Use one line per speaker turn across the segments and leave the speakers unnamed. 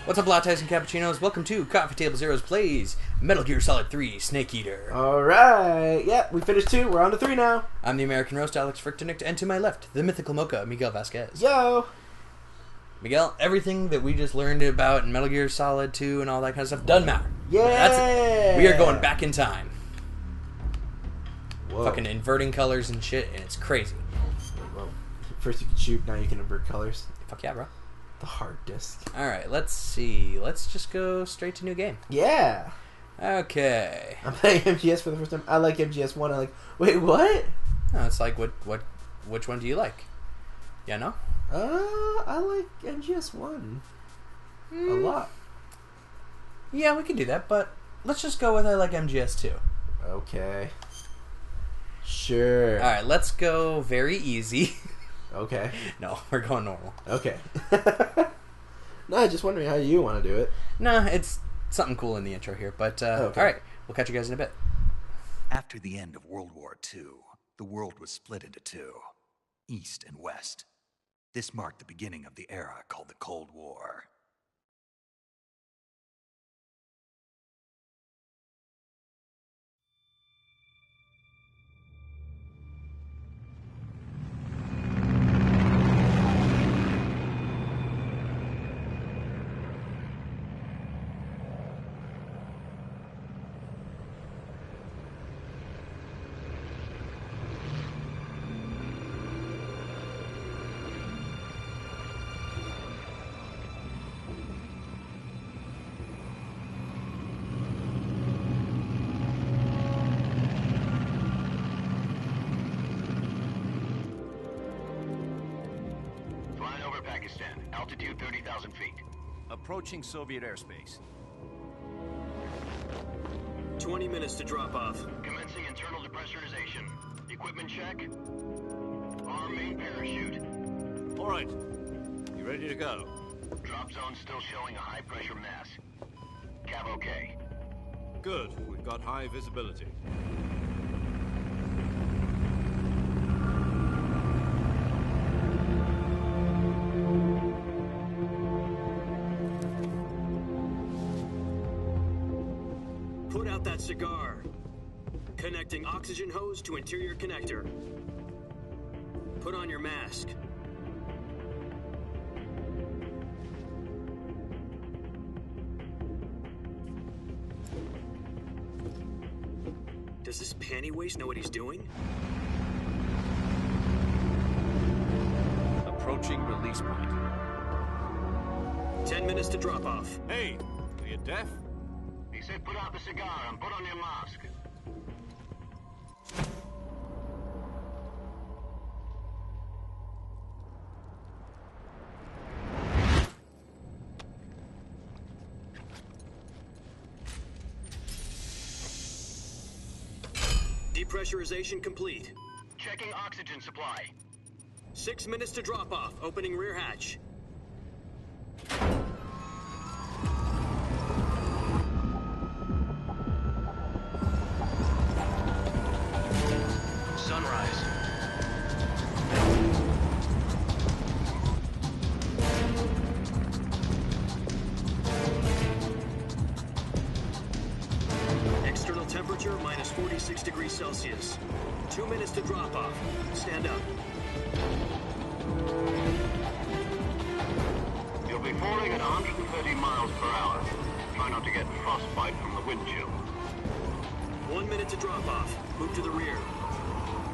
What's up, lattes and cappuccinos? Welcome to Coffee Table Zero's Plays Metal Gear Solid 3 Snake Eater.
Alright, yeah, we finished 2, we're on to 3 now.
I'm the American Roast, Alex Frichtenicht, and to my left, the mythical mocha, Miguel Vasquez.
Yo!
Miguel, everything that we just learned about in Metal Gear Solid 2 and all that kind of stuff doesn't matter.
Yeah!
We are going back in time.
Whoa.
Fucking inverting colors and shit, and it's crazy.
Whoa. First you can shoot, now you can invert colors.
Fuck yeah, bro.
The hard disk.
Alright, let's see. Let's just go straight to new game.
Yeah!
Okay.
I'm playing MGS for the first time. I like MGS1. I like... Wait, what?
No, it's like, which one do you like? Yeah, no?
I like MGS1. A lot.
Yeah, we can do that, but let's just go with I like MGS2.
Okay. Sure.
Alright, let's go very easy.
Okay.
No, we're going normal.
Okay. No, just wondering how you want to do it.
Nah, it's something cool in the intro here, but
okay.
Alright, we'll catch you guys in a bit.
After the end of World War II, the world was split into two, East and West. This marked the beginning of the era called the Cold War.
Pakistan, altitude 30,000 feet.
Approaching Soviet airspace.
20 minutes to drop off.
Commencing internal depressurization. Equipment check. Arm main parachute.
All right. You ready to go?
Drop zone still showing a high pressure mass. Cav okay.
Good. We've got high visibility.
Put out that cigar. Connecting oxygen hose to interior connector. Put on your mask. Does this panty waste know what he's doing?
Approaching release point.
10 minutes to drop off.
Hey, are you deaf?
He said put out the cigar and put on your mask.
Depressurization complete.
Checking oxygen supply.
6 minutes to drop off. Opening rear hatch.
Sunrise.
External temperature minus 46 degrees Celsius. 2 minutes to drop off. Stand up.
You'll be falling at 130 miles per hour. Try not to get frostbite from the wind chill.
1 minute to drop off. Move to the rear.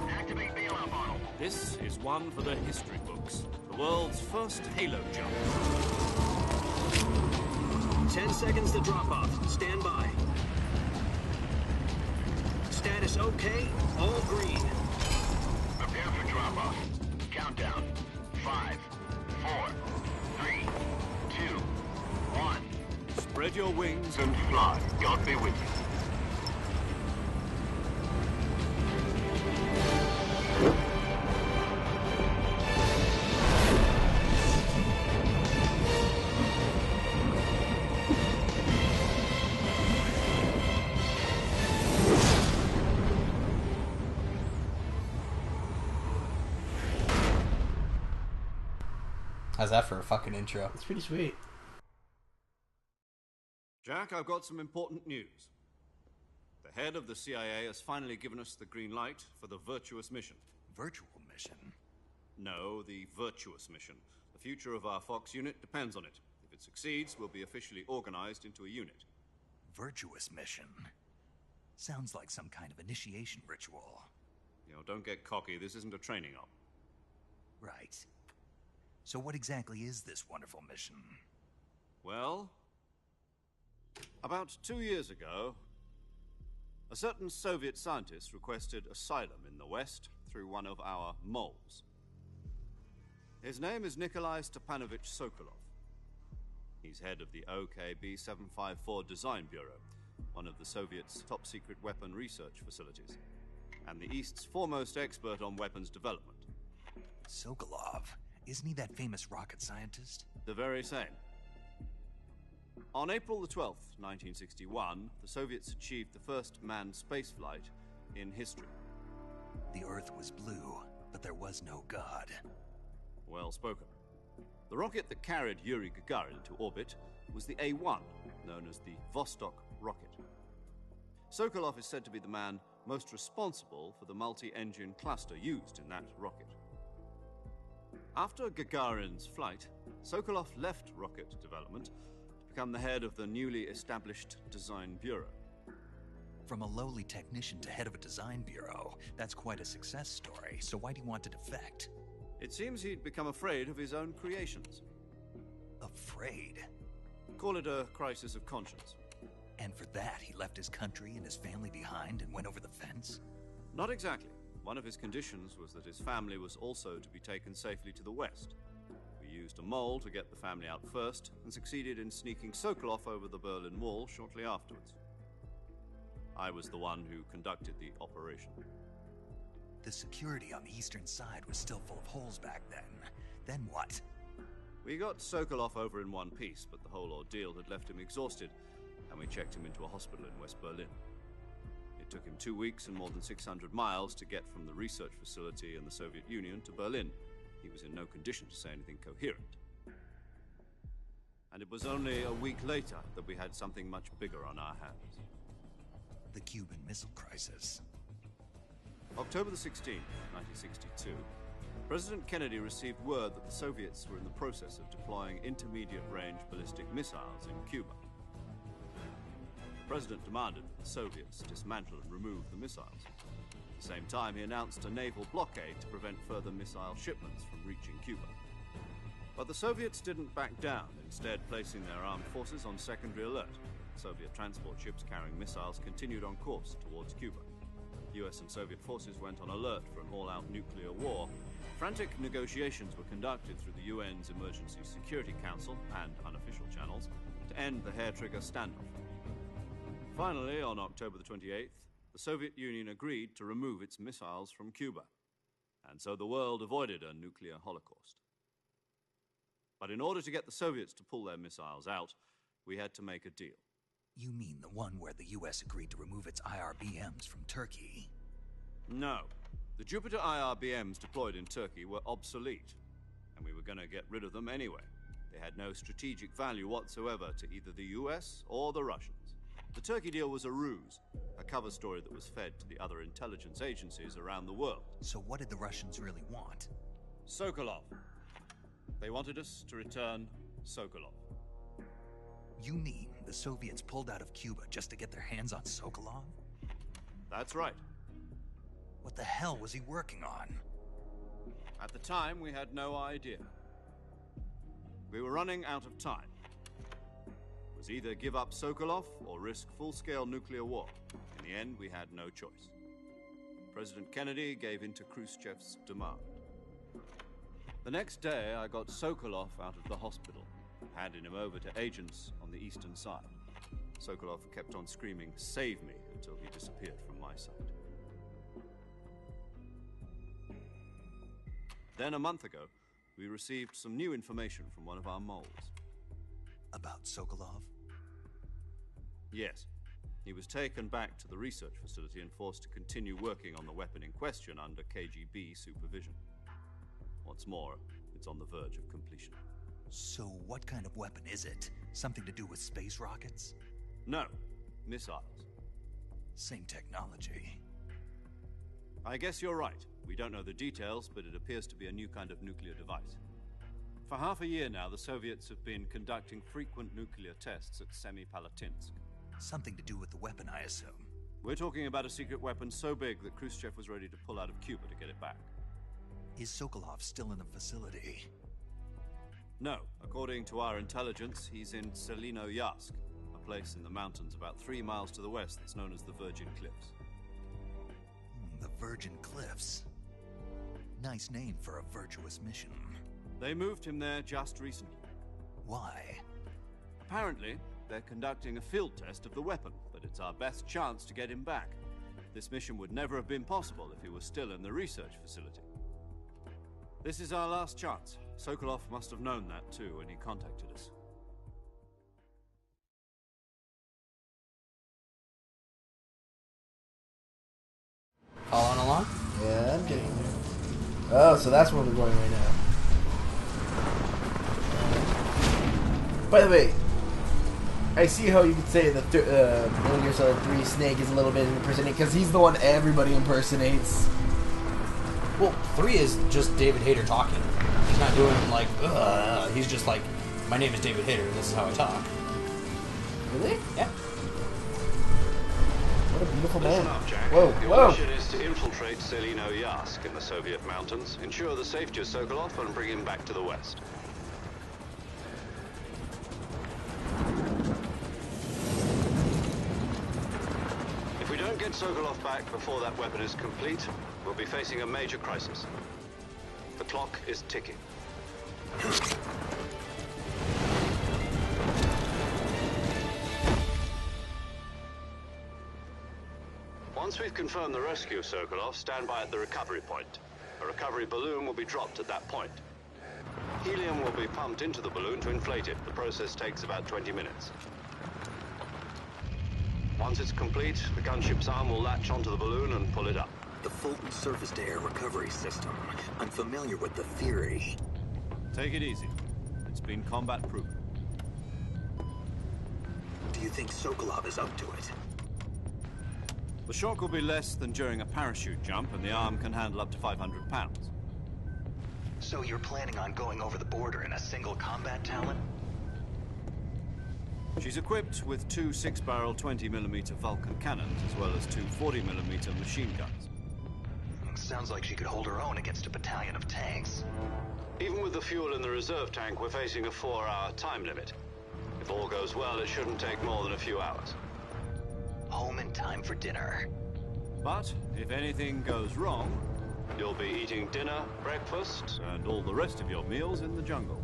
Activate bailout bottle.
This is one for the history books. The world's first Halo jump.
10 seconds to drop off. Stand by. Status okay. All green.
Prepare for drop-off. Countdown. 5, 4, 3, 2, 1.
Spread your wings.
And fly. God be with you.
How's that for a fucking intro?
It's pretty sweet.
Jack, I've got some important news. The head of the CIA has finally given us the green light for the virtuous mission.
Virtual mission?
No, the virtuous mission. The future of our Fox unit depends on it. If it succeeds, we'll be officially organized into a unit.
Virtuous mission? Sounds like some kind of initiation ritual.
You know, don't get cocky. This isn't a training op.
Right. So what exactly is this wonderful mission?
Well, about 2 years ago, a certain Soviet scientist requested asylum in the West through one of our moles. His name is Nikolai Stepanovich Sokolov. He's head of the OKB 754 Design Bureau, one of the Soviets' top-secret weapon research facilities, and the East's foremost expert on weapons development.
Sokolov? Isn't he that famous rocket scientist?
The very same. On April the 12th, 1961, the Soviets achieved the first manned spaceflight in history.
The Earth was blue, but there was no God.
Well spoken. The rocket that carried Yuri Gagarin to orbit was the A-1, known as the Vostok rocket. Sokolov is said to be the man most responsible for the multi-engine cluster used in that rocket. After Gagarin's flight, Sokolov left rocket development to become the head of the newly established Design Bureau.
From a lowly technician to head of a design bureau, that's quite a success story, so why do you want to defect?
It seems he'd become afraid of his own creations.
Afraid?
Call it a crisis of conscience.
And for that, he left his country and his family behind and went over the fence?
Not exactly. One of his conditions was that his family was also to be taken safely to the West. We used a mole to get the family out first and succeeded in sneaking Sokolov over the Berlin Wall shortly afterwards. I was the one who conducted the operation.
The security on the eastern side was still full of holes back then. Then what?
We got Sokolov over in one piece, but the whole ordeal had left him exhausted, and we checked him into a hospital in West Berlin. It took him 2 weeks and more than 600 miles to get from the research facility in the Soviet Union to Berlin. He was in no condition to say anything coherent. And it was only a week later that we had something much bigger on our hands.
The Cuban Missile Crisis.
October the 16th, 1962, President Kennedy received word that the Soviets were in the process of deploying intermediate-range ballistic missiles in Cuba. The President demanded that the Soviets dismantle and remove the missiles. At the same time, he announced a naval blockade to prevent further missile shipments from reaching Cuba. But the Soviets didn't back down, instead placing their armed forces on secondary alert. Soviet transport ships carrying missiles continued on course towards Cuba. US and Soviet forces went on alert for an all-out nuclear war. Frantic negotiations were conducted through the UN's Emergency Security Council and unofficial channels to end the hair-trigger standoff. Finally, on October the 28th, the Soviet Union agreed to remove its missiles from Cuba, and so the world avoided a nuclear holocaust. But in order to get the Soviets to pull their missiles out, we had to make a deal.
You mean the one where the US agreed to remove its IRBMs from Turkey?
No. The Jupiter IRBMs deployed in Turkey were obsolete, and we were going to get rid of them anyway. They had no strategic value whatsoever to either the US or the Russians. The Turkey deal was a ruse, a cover story that was fed to the other intelligence agencies around the world.
So what did the Russians really want?
Sokolov. They wanted us to return Sokolov.
You mean the Soviets pulled out of Cuba just to get their hands on Sokolov?
That's right.
What the hell was he working on?
At the time, we had no idea. We were running out of time. It was either give up Sokolov or risk full-scale nuclear war. In the end, we had no choice. President Kennedy gave in to Khrushchev's demand. The next day, I got Sokolov out of the hospital, handing him over to agents on the eastern side. Sokolov kept on screaming, "Save me," until he disappeared from my sight. Then a month ago, we received some new information from one of our moles.
About Sokolov?
Yes. He was taken back to the research facility and forced to continue working on the weapon in question under KGB supervision. What's more, it's on the verge of completion.
So what kind of weapon is it? Something to do with space rockets?
No, missiles.
Same technology.
I guess you're right. We don't know the details, but it appears to be a new kind of nuclear device. For half a year now, the Soviets have been conducting frequent nuclear tests at Semipalatinsk.
Something to do with the weapon, I assume.
We're talking about a secret weapon so big that Khrushchev was ready to pull out of Cuba to get it back.
Is Sokolov still in the facility?
No, according to our intelligence, he's in Selino-Yarsk, a place in the mountains about 3 miles to the west that's known as the Virgin Cliffs.
The Virgin Cliffs. Nice name for a virtuous mission.
They moved him there just recently.
Why?
Apparently, they're conducting a field test of the weapon, but it's our best chance to get him back. This mission would never have been possible if he was still in the research facility. This is our last chance. Sokolov must have known that too when he contacted us.
Following along?
Yeah, I'm getting there. Oh, so that's where we're going right now. By the way, I see how you could say that Metal Gear Solid 3 Snake is a little bit impersonating, because he's the one everybody impersonates.
Well, 3 is just David Hayter talking. He's not doing like, ugh. He's just like, my name is David Hayter, this is how I talk.
Really?
Yeah.
What a beautiful man.
Listen up, Jack.
Whoa,
Your
whoa.
mission is to infiltrate Selino-Yarsk in the Soviet mountains, ensure the safety of Sokolov, and bring him back to the West. If we don't get Sokolov back before that weapon is complete, we'll be facing a major crisis. The clock is ticking. Once we've confirmed the rescue of Sokolov, stand by at the recovery point. A recovery balloon will be dropped at that point. Helium will be pumped into the balloon to inflate it. The process takes about 20 minutes. Once it's complete, the gunship's arm will latch onto the balloon and pull it up.
The Fulton surface-to-air recovery system. I'm familiar with the theory.
Take it easy. It's been combat-proven.
Do you think Sokolov is up to it?
The shock will be less than during a parachute jump, and the arm can handle up to 500 pounds.
So you're planning on going over the border in a single combat talon?
She's equipped with 2 6-barrel 20mm Vulcan cannons, as well as 2 40mm machine guns.
Sounds like she could hold her own against a battalion of tanks.
Even with the fuel in the reserve tank, we're facing a 4-hour time limit. If all goes well, it shouldn't take more than a few hours.
Home in time for dinner.
But if anything goes wrong,
You'll be eating dinner, breakfast,
and all the rest of your meals in the jungle.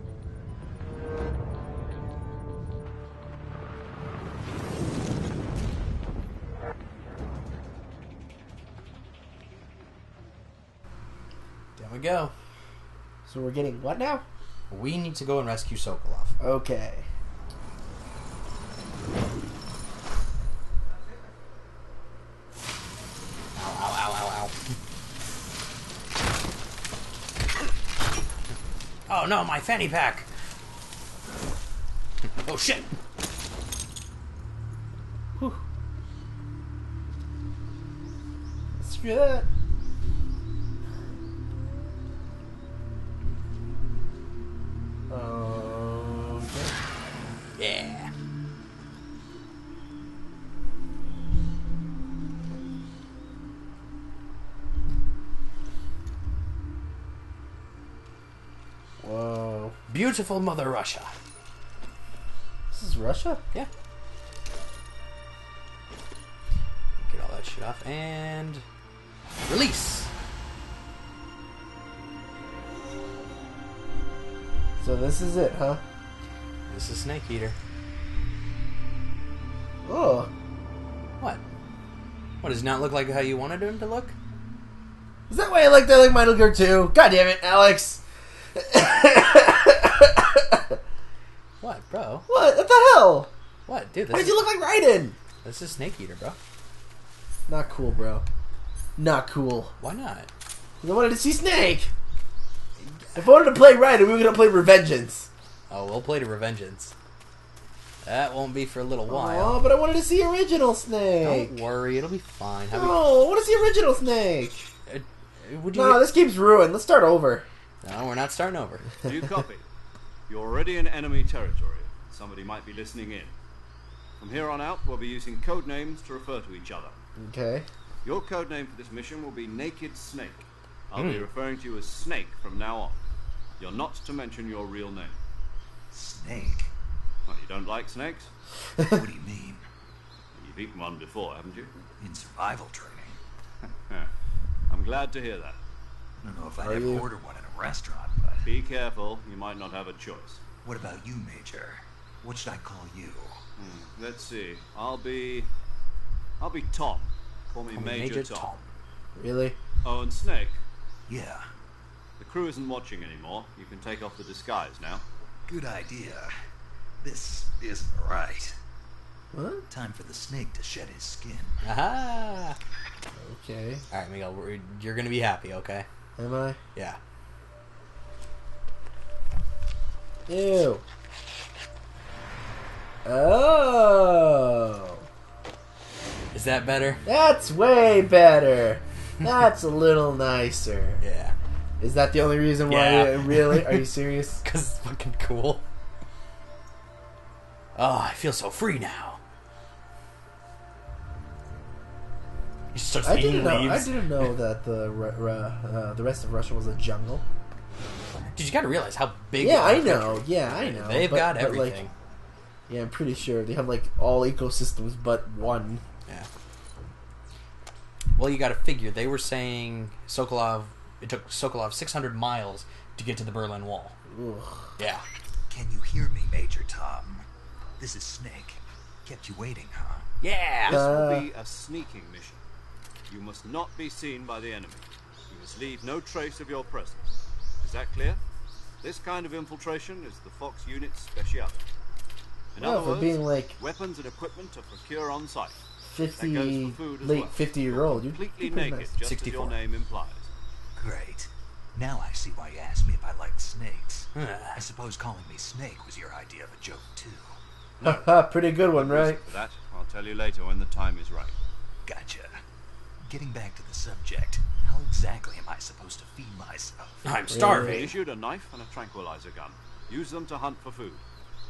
There we go.
So we're getting what now?
We need to go and rescue Sokolov.
Okay.
Ow, ow, ow, ow, ow. Oh no, my fanny pack! Oh shit!
Whew. Screw that. Okay.
Yeah.
Whoa.
Beautiful Mother Russia.
This is Russia?
Yeah. Get all that shit off and release.
So this is it, huh?
This is Snake Eater.
Oh.
What? What, does it not look like how you wanted him to look?
Is that why I like that like Metal Gear 2? God damn it, Alex!
What, bro?
What the hell?
What, dude?
Why does he look like Raiden?
This is Snake Eater, bro.
Not cool, bro. Not cool.
Why not?
'Cause I wanted to see Snake. If I wanted to play Raiden, we were gonna play Revengeance.
Oh, we'll play to Revengeance. That won't be for a little while.
Oh, but I wanted to see original Snake.
Don't worry, it'll be fine.
No, I want to see original Snake.
Would you
No, this game's ruined. Let's start over.
No, we're not starting over.
Do you copy? You're already in enemy territory. Somebody might be listening in. From here on out, we'll be using code names to refer to each other.
Okay.
Your code name for this mission will be Naked Snake. I'll be referring to you as Snake from now on. You're not to mention your real name.
Snake?
Well, you don't like snakes?
What do you mean?
You've eaten one before, haven't you?
In survival training?
I'm glad to hear that.
I don't know if I'd
Are
ever
you?
order one in a restaurant, but...
Be careful, you might not have a choice.
What about you, Major? What should I call you?
Let's see. I'll be Tom. Call me Major Tom.
Really?
Oh, and Snake.
Yeah,
The crew isn't watching anymore. You can take off the disguise now.
good idea. This isn't right.
What?
Time for the snake to shed his skin.
Aha!
Okay.
Alright, Miguel, you're gonna be happy, okay?
Am I?
Yeah.
Ew. Oh.
Is that better?
That's way better. That's a little nicer.
Yeah.
Is that the only reason why?
Yeah.
Really? Are you serious?
Because it's fucking cool. Oh, I feel so free now. He starts
I
eating
didn't
leaves.
know that the rest of Russia was a jungle.
Dude, you gotta realize how big
Yeah,
they are
I
a
know.
country.
Yeah, I know.
They've got
like,
everything.
yeah, I'm pretty sure they have like all ecosystems but one.
Yeah. Well, you gotta figure, they were saying Sokolov, it took Sokolov 600 miles to get to the Berlin Wall.
Ugh.
Yeah.
Can you hear me, Major Tom? This is Snake. Kept you waiting, huh?
Yeah!
This will be a sneaking mission. You must not be seen by the enemy. You must leave no trace of your presence. Is that clear? This kind of infiltration is the Fox unit's speciality. In
Well,
other
for
words,
being like
weapons and equipment to procure on site.
50,
That goes for food as
late
well.
50-year-old, you're
Completely
pretty
naked,
nice.
just
64.
as your name implies.
Great. Now I see why you asked me if I liked snakes.
Huh.
I suppose calling me Snake was your idea of a joke, too.
Haha, pretty good one, right?
Reason for that, I'll tell you later when the time is right.
Gotcha. Getting back to the subject, how exactly am I supposed to feed myself?
I'm
Be
starving.
issued a knife and a tranquilizer gun. Use them to hunt for food.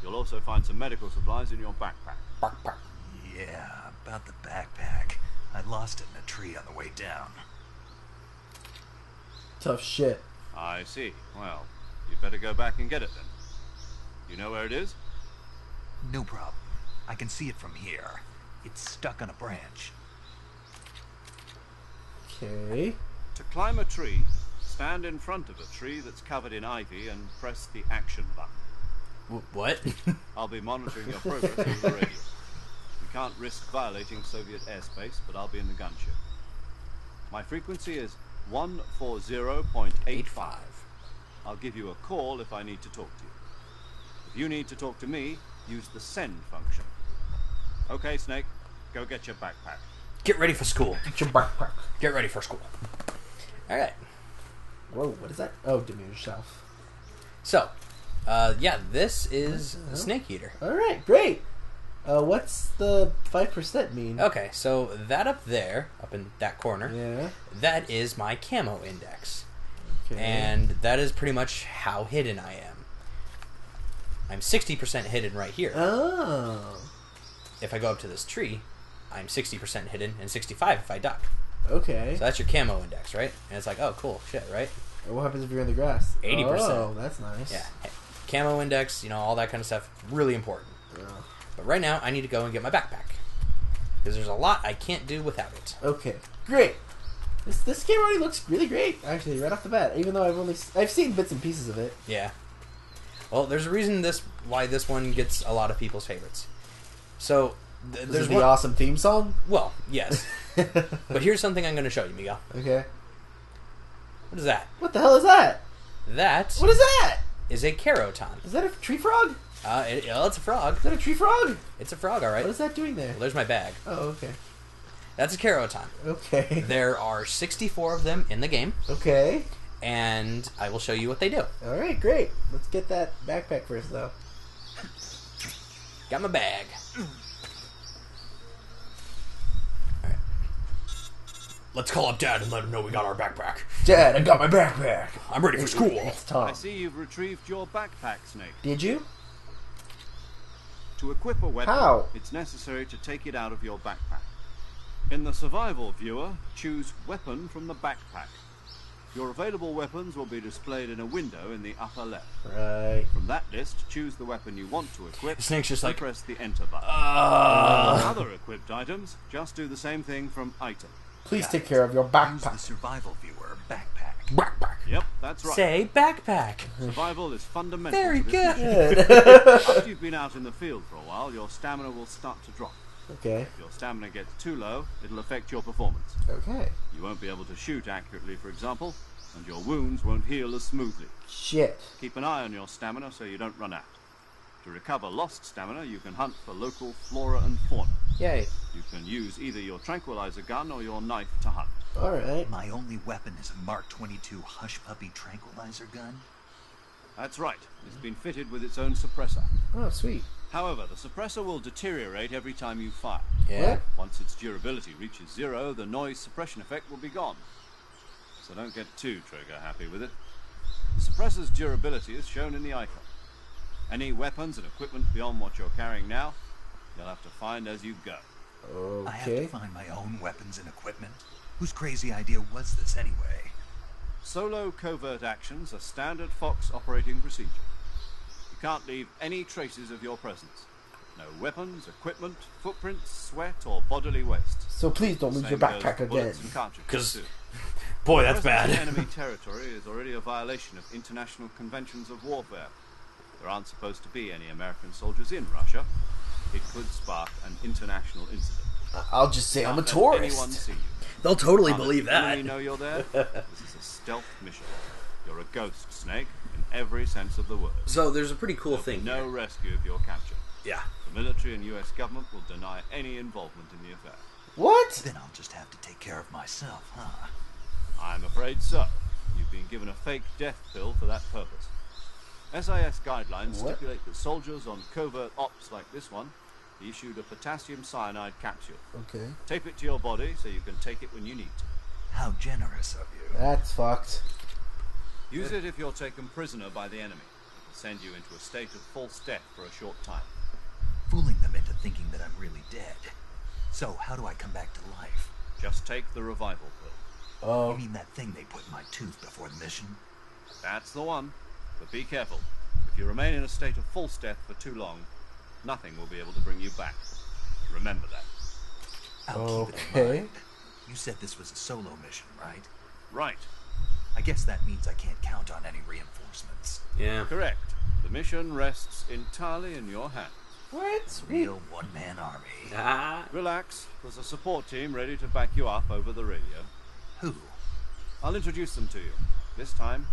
You'll also find some medical supplies in your backpack.
Bark, bark.
Yeah, about the backpack. I lost it in a tree on the way down.
Tough shit.
I see. Well, you'd better go back and get it then. You know where it is?
No problem. I can see it from here. It's stuck on a branch.
Okay.
To climb a tree, stand in front of a tree that's covered in ivy and press the action button.
What?
I'll be monitoring your progress through the radio. We can't risk violating Soviet airspace, but I'll be in the gunship. My frequency is 140.85. I'll give you a call if I need to talk to you. If you need to talk to me, use the send function. Okay, Snake, go get your backpack.
Get ready for school.
Get your backpack.
Get ready for school. Alright.
Whoa, what is that? Oh, diminish self.
So, yeah, this is a snake eater.
Alright, great. What's the 5% mean?
Okay, so that up there, up in that corner,
Yeah.
that is my camo index.
Okay.
And that is pretty much how hidden I am. I'm 60% hidden right here.
Oh.
If I go up to this tree, I'm 60% hidden and 65 if I duck.
Okay.
So that's your camo index, right? And it's like, oh, cool, shit, right?
And what happens if you're in the grass?
80%.
Oh, that's nice.
Yeah. Camo index, all that kind of stuff, really important.
Yeah.
But right now, I need to go and get my backpack. Because there's a lot I can't do without it.
Okay, great. This game already looks really great, actually, right off the bat. Even though I've seen bits and pieces of it.
Yeah. Well, there's a reason why this one gets a lot of people's favorites. So,
There's
there's
the
one.
awesome theme song.
Well, yes. But here's something I'm going to show you, Miguel.
Okay.
What is that?
What the hell is that?
That
What is that?
is a caroton.
Is that a tree frog?
It's a frog.
Is that a tree frog?
It's a frog, all right.
What is that doing there?
Well, there's my bag.
Oh, okay.
That's a caroton.
Okay.
There are 64 of them in the game,
Okay.
and I will show you what they do.
All right, great. Let's get that backpack first, though.
Got my bag. Alright. Let's call up Dad and let him know we got our backpack.
Dad, I got my backpack.
I'm ready for school.
It's Tom.
I see you've retrieved your backpack, Snake.
Did you?
To equip a weapon,
How?
it's necessary to take it out of your backpack. In the survival viewer, choose Weapon from the backpack. Your available weapons will be displayed in a window in the upper left.
Right.
From that list, choose the weapon you want to equip.
Snake's just
and
like,
press the Enter button. Other equipped items, just do the same thing from Item.
Please take care of your
Use the
backpack.
survival viewer backpack.
backpack.
Yep, that's right.
Say backpack.
Survival is fundamental
Very
to this
good.
mission. After you've been out in the field for a while, your stamina will start to drop.
Okay.
If your stamina gets too low, it'll affect your performance.
Okay.
You won't be able to shoot accurately, for example, and your wounds won't heal as smoothly.
Shit.
Keep an eye on your stamina so you don't run out. To recover lost stamina, you can hunt for local flora and fauna.
Yay.
You can use either your tranquilizer gun or your knife to hunt.
Alright.
My only weapon is a Mark 22 Hush Puppy tranquilizer gun.
That's right. It's been fitted with its own suppressor.
Oh, sweet.
However, the suppressor will deteriorate every time you fire.
Yeah.
Once its durability reaches 0, the noise suppression effect will be gone. So don't get too trigger happy with it. The suppressor's durability is shown in the icon. Any weapons and equipment beyond what you're carrying now, you'll have to find as you go.
I have to
Okay.
find my own weapons and equipment. Whose crazy idea was this anyway?
Solo covert actions are standard Fox operating procedure. You can't leave any traces of your presence. No weapons, equipment, footprints, sweat, or bodily waste.
So please don't lose
Same
your
goes
backpack
for
again.
bullets and cartridges,
'Cause-
too.
Boy, that's
Presence
bad.
in enemy territory is already a violation of international conventions of warfare. There aren't supposed to be any American soldiers in Russia. It could spark an international incident.
I'll just say I'm a
Can't let anyone
tourist.
see you.
They'll totally
Can't let
believe
the
that.
enemy know you're there. This is a stealth mission. You're a ghost, Snake, in every sense of the word.
So there's a pretty cool
There'll be
thing
no
here.
rescue if you're captured.
Yeah.
The military and US government will deny any involvement in the affair.
What?
Then I'll just have to take care of myself, huh?
I'm afraid so. You've been given a fake death pill for that purpose. SIS guidelines
What?
stipulate that soldiers on covert ops like this one be issued a potassium cyanide capsule.
Okay.
Tape it to your body so you can take it when you need to.
How generous of you.
That's fucked.
Use it if you're taken prisoner by the enemy. It will send you into a state of false death for a short time.
Fooling them into thinking that I'm really dead. So how do I come back to life?
Just take the revival pill.
Oh.
You mean that thing they put in my tooth before the mission?
That's the one. But be careful. If you remain in a state of false death for too long, nothing will be able to bring you back. Remember that.
I'll keep it in
Okay.
mind. You said this was a solo mission, right?
Right.
I guess that means I can't count on any reinforcements.
Yeah.
Correct. The mission rests entirely in your hands.
What? Sweet.
Real one-man army.
Ah.
Relax. There's a support team ready to back you up over the radio.
Who?
I'll introduce them to you. This time,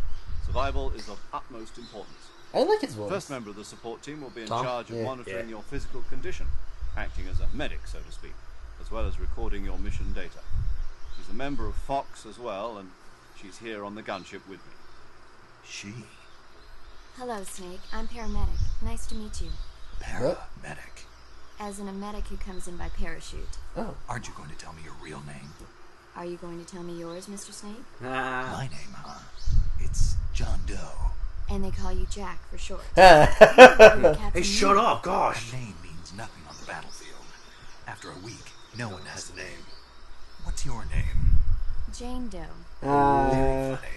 survival is of utmost importance.
I like his voice.
First member of the support team will be in
Tom?
charge of
Yeah.
monitoring
Yeah.
your physical condition, acting as a medic, so to speak, as well as recording your mission data. She's a member of Fox as well, and she's here on the gunship with me.
She.
Hello, Snake. I'm paramedic. Nice to meet you.
Paramedic.
As in a medic who comes in by parachute.
Oh.
Aren't you going to tell me your real name?
Are you going to tell me yours, Mr. Snake?
Ah.
My name, huh? It's John Doe.
And they call you Jack for short.
Hey, shut up! Gosh.
A name means nothing on the battlefield. After a week, no one has a name. What's your name?
Jane Doe.
Very funny.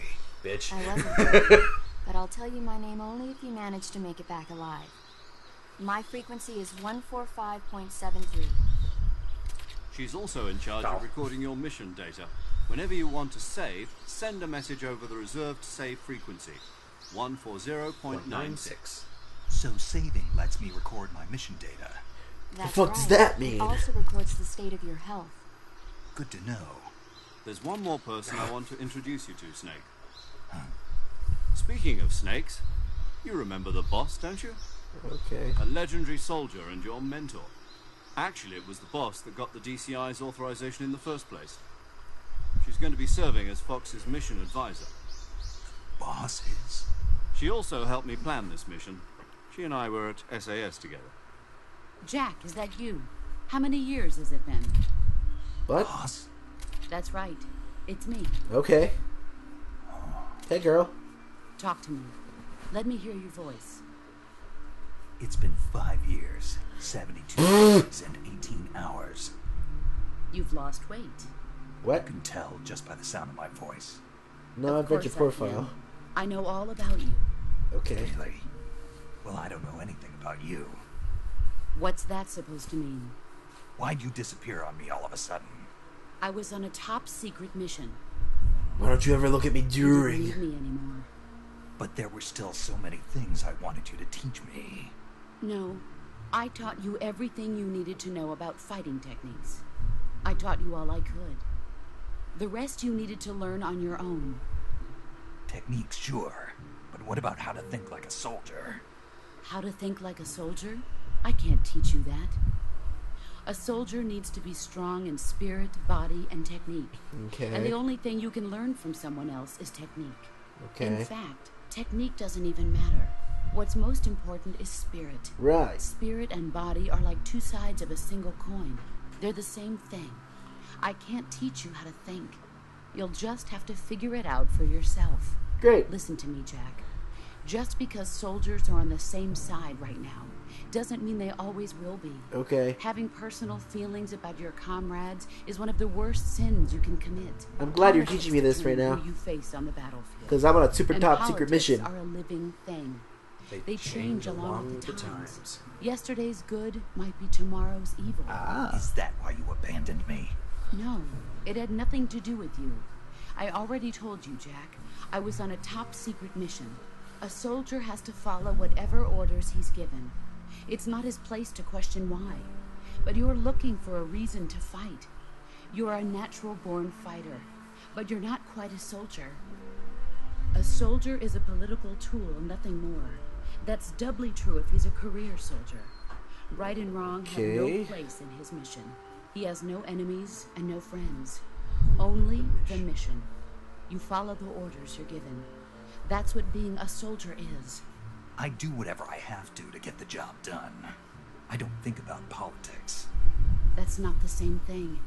Bitch.
I wasn't Doe, but I'll tell you my name only if you manage to make it back alive. My frequency is 145.73.
She's also in charge of recording your mission data. Whenever you want to save, send a message over the reserved save frequency, 140.96.
So saving lets me record my mission data.
That's
fuck
right.
does that mean?
It also records the state of your health.
Good to know.
There's one more person I want to introduce you to, Snake. Speaking of snakes, you remember the boss, don't you?
Okay.
A legendary soldier and your mentor. Actually, it was the boss that got the DCI's authorization in the first place. She's going to be serving as Fox's mission advisor.
Bosses?
She also helped me plan this mission. She and I were at SAS together.
Jack, is that you? How many years has it been?
What?
Boss?
That's right. It's me.
Okay. Hey, girl.
Talk to me. Let me hear your voice.
It's been 5 years, 72 days, and 18 hours.
You've lost weight.
You
What?
can tell just by the sound of my voice.
No, I've read your
course I
profile.
can. I know all about you.
Okay.
Really? Well, I don't know anything about you.
What's that supposed to mean?
Why'd you disappear on me all of a sudden?
I was on a top secret mission.
Why don't you ever look at me
You didn't
during?
need me anymore.
But there were still so many things I wanted you to teach me.
No, I taught you everything you needed to know about fighting techniques. I taught you all I could. The rest you needed to learn on your own.
Techniques, sure. But what about how to think like a soldier?
How to think like a soldier? I can't teach you that. A soldier needs to be strong in spirit, body, and technique.
Okay.
And the only thing you can learn from someone else is technique.
Okay.
In fact, technique doesn't even matter. What's most important is spirit.
Right.
Spirit and body are like two sides of a single coin. They're the same thing. I can't teach you how to think. You'll just have to figure it out for yourself.
Great.
Listen to me, Jack. Just because soldiers are on the same side right now doesn't mean they always will be.
Okay.
Having personal feelings about your comrades is one of the worst sins you can commit.
I'm glad you're
Politics
teaching me this right
determine
now.
who you face on the battlefield.
Because I'm on a super
And
top secret
politics
mission.
are a living thing. They change along with the times. Yesterday's good might be tomorrow's evil.
Ah.
Is that why you abandoned me?
No, it had nothing to do with you. I already told you, Jack. I was on a top secret mission. A soldier has to follow whatever orders he's given. It's not his place to question why. But you're looking for a reason to fight. You're a natural-born fighter, but you're not quite a soldier. A soldier is a political tool, nothing more. That's doubly true if he's a career soldier. Right and wrong have no
Okay.
place in his mission. He has no enemies and no friends. Only the mission. You follow the orders you're given. That's what being a soldier is.
I do whatever I have to get the job done. I don't think about politics.
That's not the same thing.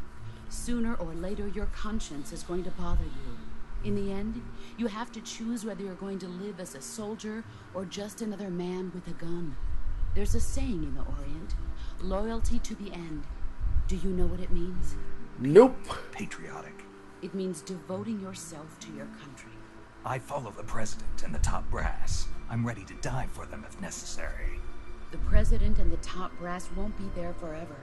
Sooner or later, your conscience is going to bother you. In the end, you have to choose whether you're going to live as a soldier or just another man with a gun. There's a saying in the Orient, loyalty to the end. Do you know what it means?
Nope.
Patriotic.
It means devoting yourself to your country.
I follow the president and the top brass. I'm ready to die for them if necessary.
The president and the top brass won't be there forever.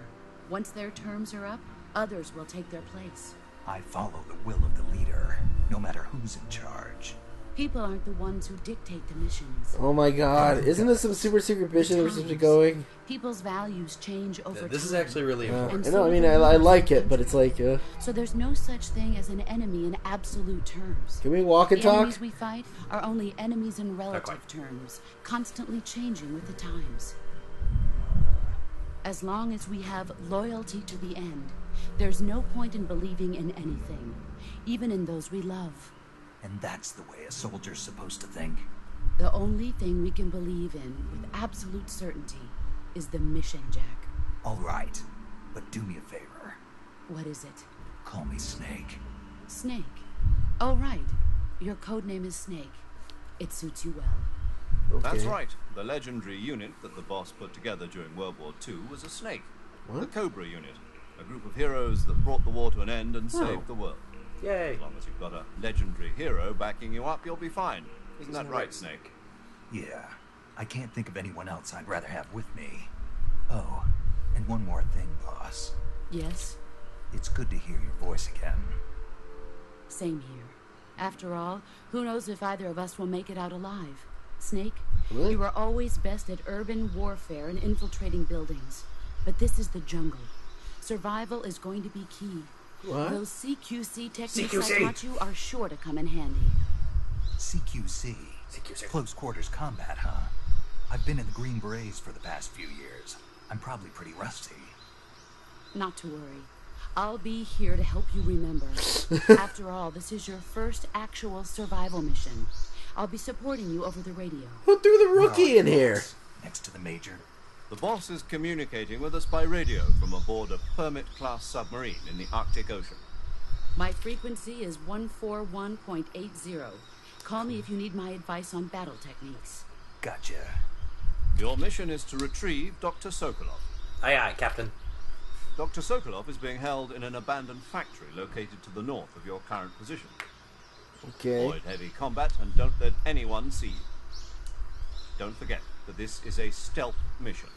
Once their terms are up, others will take their place.
I follow the will of the leader, no matter who's in charge.
People aren't the ones who dictate the missions.
Oh my god. Isn't this some super secret mission we're supposed to be going?
People's values change over
This is
time.
actually really important.
I know, I mean, I like it, but it's like,
So there's no such thing as an enemy in absolute terms.
can we walk and
The
talk?
enemies we fight are only enemies in relative
quite.
terms, constantly changing with the times. As long as we have loyalty to the end, there's no point in believing in anything, even in those we love.
And that's the way a soldier's supposed to think.
The only thing we can believe in with absolute certainty is the mission, Jack.
All right, but do me a favor.
What is it?
Call me Snake.
Snake. Oh, right. Your code name is Snake. It suits you well.
Okay.
That's right. The legendary unit that the boss put together during World War II was a snake.
What?
The Cobra unit. A group of heroes that brought the war to an end and saved the world.
Yay.
As long as you've got a legendary hero backing you up, you'll be fine. Isn't that right, Snake?
Yeah, I can't think of anyone else I'd rather have with me. Oh, and one more thing, boss.
Yes?
It's good to hear your voice again.
Same here. After all, who knows if either of us will make it out alive? Snake,
What?
you are always best at urban warfare and infiltrating buildings. But this is the jungle. Survival is going to be key.
What?
Those CQC techniques
CQC.
I taught you are sure to come in handy.
CQC.
CQC.
Close quarters combat, huh? I've been in the Green Berets for the past few years. I'm probably pretty rusty.
Not to worry. I'll be here to help you remember. After all, this is your first actual survival mission. I'll be supporting you over the radio.
Who threw the rookie in here?
Next to the major.
The boss is communicating with us by radio from aboard a Permit-class submarine in the Arctic Ocean.
My frequency is 141.80. Call me if you need my advice on battle techniques.
Gotcha.
Your mission is to retrieve Dr. Sokolov.
Aye, aye, Captain.
Dr. Sokolov is being held in an abandoned factory located to the north of your current position.
Okay.
Avoid heavy combat and don't let anyone see you. Don't forget that this is a stealth mission.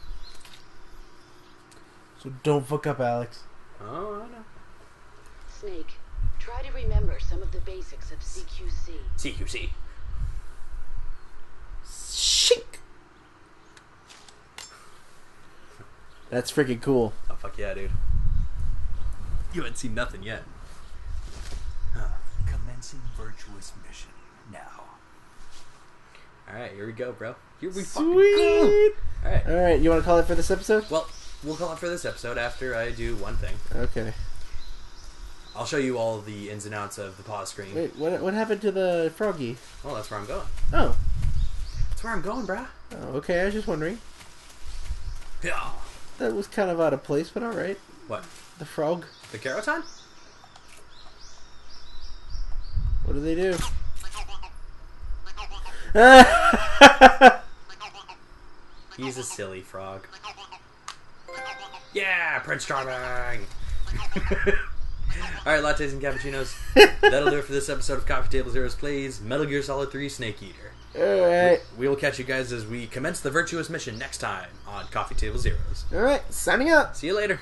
So don't fuck up, Alex.
Oh, I know.
Snake, try to remember some of the basics of CQC.
CQC.
Shink. That's freaking cool.
Oh, fuck yeah, dude. You haven't seen nothing yet.
Commencing virtuous mission now.
Alright, here we go, bro. Here we
Sweet.
fucking go! Alright.
All right, you want to call it for this episode?
Well, we'll call it for this episode after I do one thing.
Okay.
I'll show you all the ins and outs of the pause screen.
Wait, what happened to the froggy?
Well, that's where I'm going.
Oh.
That's where I'm going, bruh.
Oh, okay, I was just wondering.
Yeah.
That was kind of out of place, but all right.
What?
The frog.
The Caroton?
What do they do?
He's a silly frog. Yeah, Prince Charming! Alright, lattes and cappuccinos. That'll do it for this episode of Coffee Table Zeros Plays Metal Gear Solid 3 Snake Eater.
Alright.
We will catch you guys as we commence the virtuous mission next time on Coffee Table Zeros.
Alright, signing up.
See you later.